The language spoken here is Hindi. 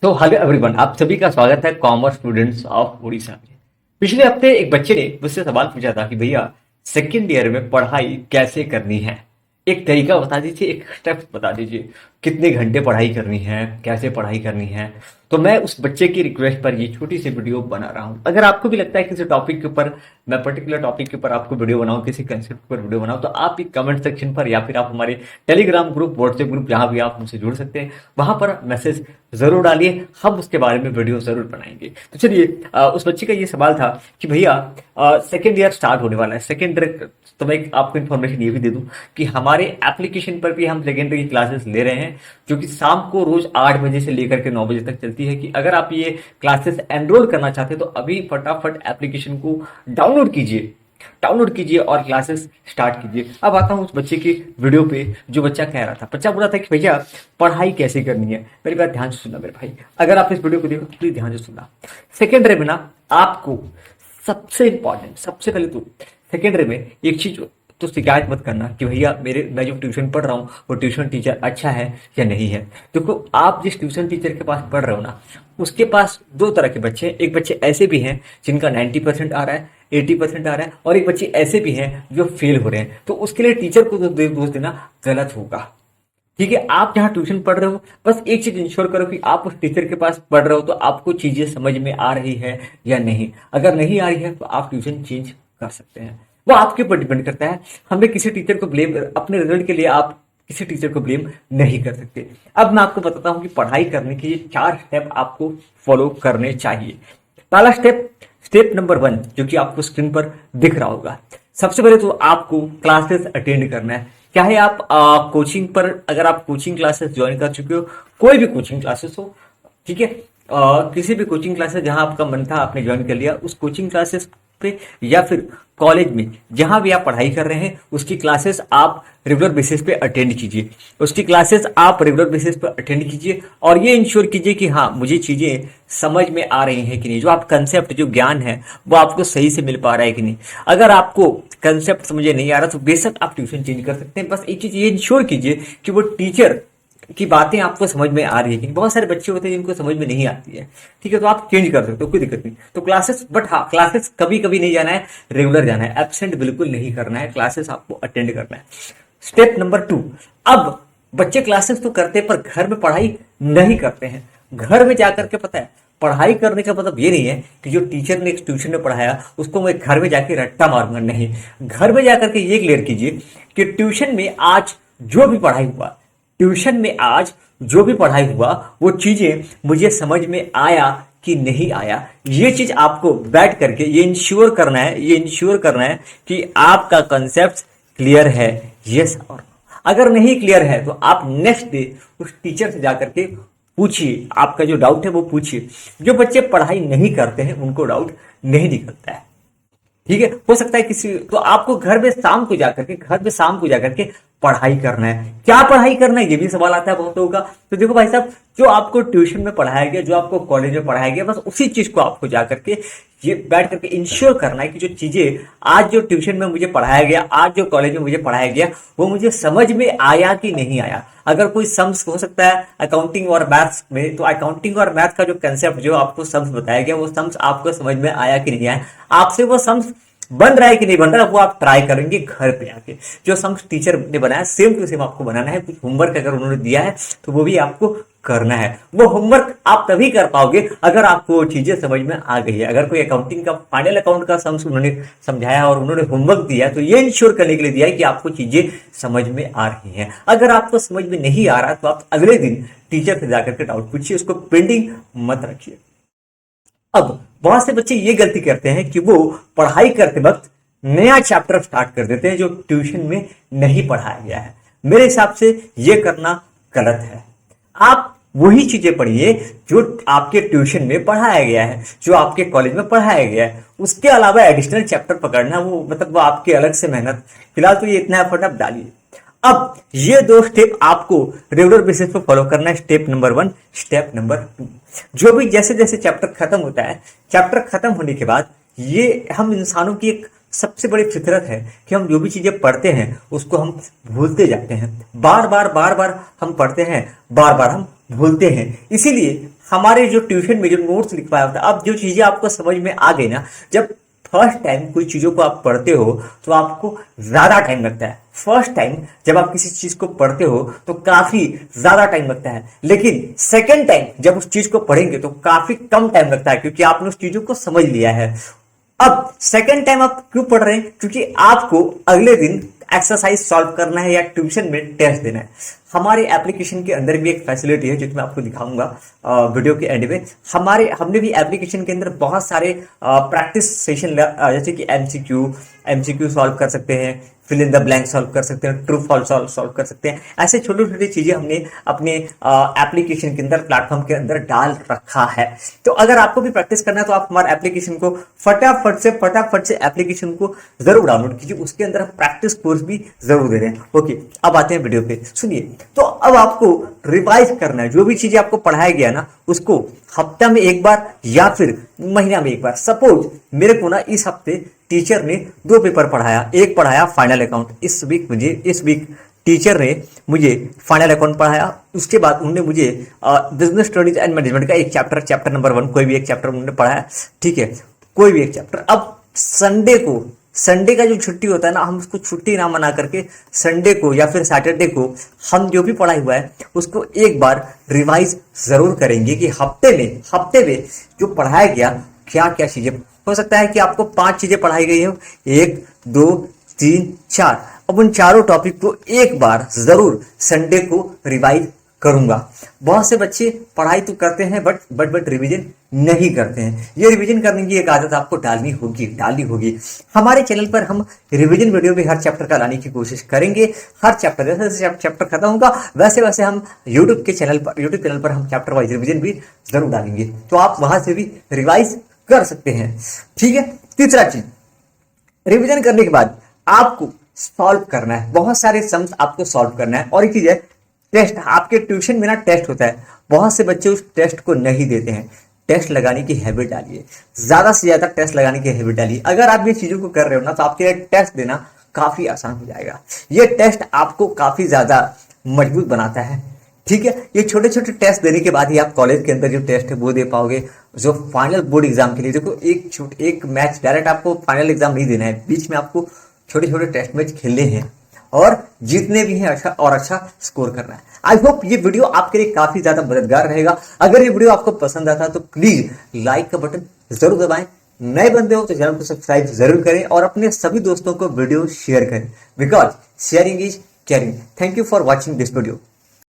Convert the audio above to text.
तो हेलो एवरीवन, आप सभी का स्वागत है कॉमर्स स्टूडेंट्स ऑफ उड़ीसा में। पिछले हफ्ते एक बच्चे ने मुझसे सवाल पूछा था कि भैया सेकेंड ईयर में पढ़ाई कैसे करनी है। एक तरीका बता दीजिए, एक स्टेप्स बता दीजिए, कितने घंटे पढ़ाई करनी है, कैसे पढ़ाई करनी है। तो मैं उस बच्चे की रिक्वेस्ट पर ये छोटी सी वीडियो बना रहा हूँ। अगर आपको भी लगता है किसी टॉपिक के ऊपर, मैं पर्टिकुलर टॉपिक के ऊपर आपको वीडियो बनाऊं, किसी कंसेप्ट पर वीडियो बनाऊं, तो आप भी कमेंट सेक्शन पर या फिर आप हमारे टेलीग्राम ग्रुप, व्हाट्सएप ग्रुप, जहां भी आप हमसे जुड़ सकते हैं, वहां पर मैसेज जरूर डालिए। हम उसके बारे में वीडियो जरूर बनाएंगे। तो चलिए, उस बच्चे का ये सवाल था कि भैया सेकेंड ईयर स्टार्ट होने वाला है। सेकेंड ईयर, तो मैं आपको इन्फॉर्मेशन ये भी दे दूं कि हमारे एप्लीकेशन पर भी हम सेकेंडरी की क्लासेस ले रहे हैं, जो कि शाम को रोज 8 बजे से लेकर के 9 बजे तक चलती है। कि अगर आप ये क्लासेस एनरोल करना चाहते हैं तो अभी फटाफट एप्लीकेशन को डाउनलोड कीजिए और क्लासेस स्टार्ट कीजिए। अब आता हूं उस बच्चे की वीडियो पे। जो बच्चा कह रहा था, बच्चा बोला था कि भैया पढ़ाई कैसे करनी है। मेरी बात ध्यान से सुनना मेरे भाई, अगर आप इस वीडियो को देखो तो प्लीज ध्यान से सुनना। सेकेंडरी में ना आपको सबसे इंपॉर्टेंट, सबसे पहले तो सेकेंडरी में एक चीज तो शिकायत मत करना कि भैया मैं जो ट्यूशन पढ़ रहा हूँ वो ट्यूशन टीचर अच्छा है या नहीं है। देखो, आप जिस ट्यूशन टीचर के पास पढ़ रहे हो ना, उसके पास दो तरह के बच्चे हैं। एक बच्चे ऐसे भी हैं जिनका 90% आ रहा है, 80% आ रहा है, और एक बच्चे ऐसे भी हैं जो फेल हो रहे हैं। तो उसके लिए टीचर को तो दोष देना गलत होगा। ठीक है, आप जहाँ ट्यूशन पढ़ रहे हो, बस एक चीज इंश्योर करो कि आप उस टीचर के पास पढ़ रहे हो तो आपको चीजें समझ में आ रही है या नहीं। अगर नहीं आ रही है तो आप ट्यूशन चेंज कर सकते हैं, वो आपके ऊपर डिपेंड करता है। हमें किसी टीचर को ब्लेम, अपने रिजल्ट के लिए आप किसी टीचर को ब्लेम नहीं कर सकते। अब मैं आपको बताता हूं कि पढ़ाई करने के ये 4 स्टेप आपको फॉलो करने चाहिए। पहला स्टेप नंबर 1, जो कि आपको स्क्रीन पर दिख रहा होगा। सबसे पहले तो आपको क्लासेस अटेंड करना है। चाहे आप कोचिंग पर, अगर आप कोचिंग क्लासेस ज्वाइन कर चुके हो, कोई भी कोचिंग क्लासेस हो, ठीक है, किसी भी कोचिंग क्लासेस जहां आपका मन था आपने ज्वाइन कर लिया, उस कोचिंग क्लासेस पे या फिर कॉलेज में जहां भी आप पढ़ाई कर रहे हैं उसकी क्लासेस आप रेगुलर बेसिस पे अटेंड कीजिए। और ये इंश्योर कीजिए कि हाँ, मुझे चीजें समझ में आ रही हैं कि नहीं, जो आप कंसेप्ट, जो ज्ञान है वो आपको सही से मिल पा रहा है कि नहीं। अगर आपको कंसेप्ट समझ नहीं आ रहा तो बेशक आप ट्यूशन चेंज कर सकते हैं। बस एक चीज ये इंश्योर कीजिए कि वो टीचर की बातें आपको समझ में आ रही है कि नहीं। बहुत सारे बच्चे होते हैं जिनको समझ में नहीं आती है, ठीक है, तो आप चेंज कर सकते हो, कोई दिक्कत नहीं। तो क्लासेस, बट हाँ, क्लासेस कभी कभी नहीं जाना है, रेगुलर जाना है, एब्सेंट बिल्कुल नहीं करना है, क्लासेस आपको अटेंड करना है। स्टेप नंबर 2, अब बच्चे क्लासेस तो करते हैं पर घर में पढ़ाई नहीं करते हैं। घर में जाकर के, पता है, पढ़ाई करने का मतलब ये नहीं है कि जो टीचर ने ट्यूशन में पढ़ाया उसको मैं घर में जाके रट्टा मारूंगा, नहीं। घर में जाकर के ये क्लियर कीजिए कि ट्यूशन में आज जो भी पढ़ाई हुआ, वो चीजें मुझे समझ में आया कि नहीं आया। ये चीज आपको बैठ करके ये इंश्योर करना है कि आपका कंसेप्ट क्लियर है, यस और नो। अगर नहीं क्लियर है तो आप नेक्स्ट डे उस टीचर से जाकर के पूछिए, आपका जो डाउट है वो पूछिए। जो बच्चे पढ़ाई नहीं करते हैं उनको डाउट नहीं निकलता है, ठीक है। हो सकता है किसी, तो आपको घर में शाम को जाकर के पढ़ाई करना है। क्या पढ़ाई करना है, ये भी सवाल आता है बहुत लोगों का। तो देखो भाई साहब, जो आपको ट्यूशन में पढ़ाया गया, जो आपको कॉलेज में पढ़ाया गया, बस उसी चीज को आपको जाकर के ये बैठ करके इंश्योर करना है कि जो चीजें आज जो ट्यूशन में मुझे पढ़ाया गया, आज जो कॉलेज में मुझे पढ़ाया गया, वो मुझे समझ में आया कि नहीं आया। अगर कोई सम्स हो सकता है अकाउंटिंग और मैथ्स में, तो अकाउंटिंग और मैथ का जो कंसेप्ट, जो आपको सम्स बताया गया, वो सम्स आपको समझ में आया कि नहीं आया, आपसे वो सम्स बन रहा है कि नहीं बन रहा है, वो आप ट्राई करेंगे घर पे आके। जो सम्स टीचर ने बनाया सेम टू सेम आपको बनाना है। कुछ होमवर्क अगर उन्होंने दिया है तो वो भी आपको करना है। वो होमवर्क आप तभी कर पाओगे अगर आपको वो चीजें समझ में आ गई है। अगर कोई अकाउंटिंग का फाइनल अकाउंट का सम्स उन्होंने समझाया और उन्होंने होमवर्क दिया तो ये इंश्योर करने के लिए दिया है कि आपको चीजें समझ में आ रही हैं। अगर आपको समझ में नहीं आ रहा तो आप अगले दिन टीचर से जाकर के डाउट पूछिए, उसको पेंडिंग मत रखिए। अब बहुत से बच्चे ये गलती करते हैं कि वो पढ़ाई करते वक्त नया चैप्टर स्टार्ट कर देते हैं जो ट्यूशन में नहीं पढ़ाया गया है। मेरे हिसाब से ये करना गलत है। आप वही चीजें पढ़िए जो आपके ट्यूशन में पढ़ाया गया है, जो आपके कॉलेज में पढ़ाया गया है। उसके अलावा एडिशनल चैप्टर पकड़ना, वो मतलब वो आपकी अलग से मेहनत। फिलहाल तो ये इतना एफर्ट आप डालिए। अब ये 2 स्टेप आपको रेगुलर बेसिस पे फॉलो करना है। Step number 1, step number 2। जो भी जैसे जैसे चैप्टर खत्म होता है, चैप्टर खत्म होने के बाद ये हम इंसानों की एक सबसे बड़ी फितरत है कि हम जो भी चीजें पढ़ते हैं उसको हम भूलते जाते हैं। बार बार हम पढ़ते हैं, बार बार हम भूलते हैं। इसीलिए हमारे जो ट्यूशन में जो नोट्स लिखवाया होता है, अब जो चीजें आपको समझ में आ गई ना, जब फर्स्ट टाइम कोई चीजों को आप पढ़ते हो तो आपको ज्यादा टाइम लगता है। फर्स्ट टाइम जब आप किसी चीज को पढ़ते हो तो काफी ज्यादा टाइम लगता है, लेकिन सेकेंड टाइम जब उस चीज को पढ़ेंगे तो काफी कम टाइम लगता है, क्योंकि आपने उस चीजों को समझ लिया है। अब सेकेंड टाइम आप क्यों पढ़ रहे हैं? क्योंकि आपको अगले दिन एक्सरसाइज सॉल्व करना है या ट्यूशन में टेस्ट देना है। हमारे एप्लीकेशन के अंदर भी एक फैसिलिटी है जो मैं आपको दिखाऊंगा वीडियो के एंड में। हमने भी एप्लीकेशन के अंदर बहुत सारे प्रैक्टिस सेशन, जैसे कि एमसीक्यू सॉल्व कर सकते हैं, fill in the blank solve कर सकते हैं, ट्रू फॉल्स सॉल्व कर सकते हैं। ऐसे छोटी छोटी चीजें हमने अपने एप्लीकेशन के अंदर, प्लेटफॉर्म के अंदर डाल रखा है। तो अगर आपको भी प्रैक्टिस करना है तो आप हमारे एप्लीकेशन को फटाफट से एप्लीकेशन को जरूर डाउनलोड कीजिए। उसके अंदर हम प्रैक्टिस कोर्स भी जरूर दे रहे हैं। ओके, अब आते हैं वीडियो पे। सुनिए, तो अब आपको रिवाइज करना है। जो भी चीजें आपको पढ़ाया गया ना, उसको हफ्ता में एक बार या फिर महीना में एक बार। सपोज मेरे को ना इस हफ्ते टीचर ने 2 पेपर पढ़ाया, एक पढ़ाया फाइनल अकाउंट। इस वीक टीचर ने मुझे फाइनल अकाउंट पढ़ाया। उसके बाद उन्होंने मुझे बिजनेस स्टडीज एंड मैनेजमेंट का एक चैप्टर नंबर 1, कोई भी एक चैप्टर उन्होंने पढ़ाया। ठीक है, कोई भी एक चैप्टर। अब संडे का जो छुट्टी होता है ना, हम उसको छुट्टी ना मना करके संडे को या फिर सैटरडे को हम जो भी पढ़ाई हुआ है उसको एक बार रिवाइज जरूर करेंगे कि हफ्ते में जो पढ़ाया गया क्या क्या चीजें। हो सकता है कि आपको 5 चीजें पढ़ाई गई हो, 1 2 3 4। अब उन चारों टॉपिक को एक बार जरूर संडे को रिवाइज करूंगा। बहुत से बच्चे पढ़ाई तो करते हैं बट रिवीजन नहीं करते हैं। ये रिवीजन करने की एक आदत आपको डालनी होगी। हमारे चैनल पर हम रिवीजन वीडियो भी हर चैप्टर का लाने की कोशिश करेंगे। हर चैप्टर, जैसे चैप्टर खत्म होगा वैसे हम यूट्यूब चैनल पर हम चैप्टर वाइज रिवीजन भी जरूर डालेंगे, तो आप वहां से भी रिवाइज कर सकते हैं। ठीक है, तीसरा चीज, रिवीजन करने के बाद आपको सॉल्व करना है। बहुत सारे सम्स आपको सॉल्व करना है। और एक चीज है, टेस्ट। आपके ट्यूशन में ना टेस्ट होता है, बहुत से बच्चे उस टेस्ट को नहीं देते हैं। टेस्ट लगाने की हैबिट डालिए, ज्यादा से ज्यादा टेस्ट लगाने की हैबिट डालिए। अगर आप ये चीजों को कर रहे हो ना, तो आपके लिए टेस्ट देना काफी आसान हो जाएगा। ये टेस्ट आपको काफी ज्यादा मजबूत बनाता है। ठीक है, ये छोटे छोटे टेस्ट देने के बाद ही आप कॉलेज के अंदर जो टेस्ट है वो दे पाओगे। जो फाइनल बोर्ड एग्जाम के लिए, देखो एक मैच डायरेक्ट आपको फाइनल एग्जाम नहीं देना है, बीच में आपको छोटे छोटे टेस्ट मैच खेलने हैं और जीतने भी हैं, अच्छा स्कोर करना है। आई होप ये वीडियो आपके लिए काफी ज्यादा मददगार रहेगा। अगर ये वीडियो आपको पसंद आता है तो प्लीज लाइक का बटन जरूर दबाएं। नए बंदे हो तो चैनल को सब्सक्राइब जरूर करें और अपने सभी दोस्तों को वीडियो शेयर करें, because sharing is caring. Thank you for watching this video.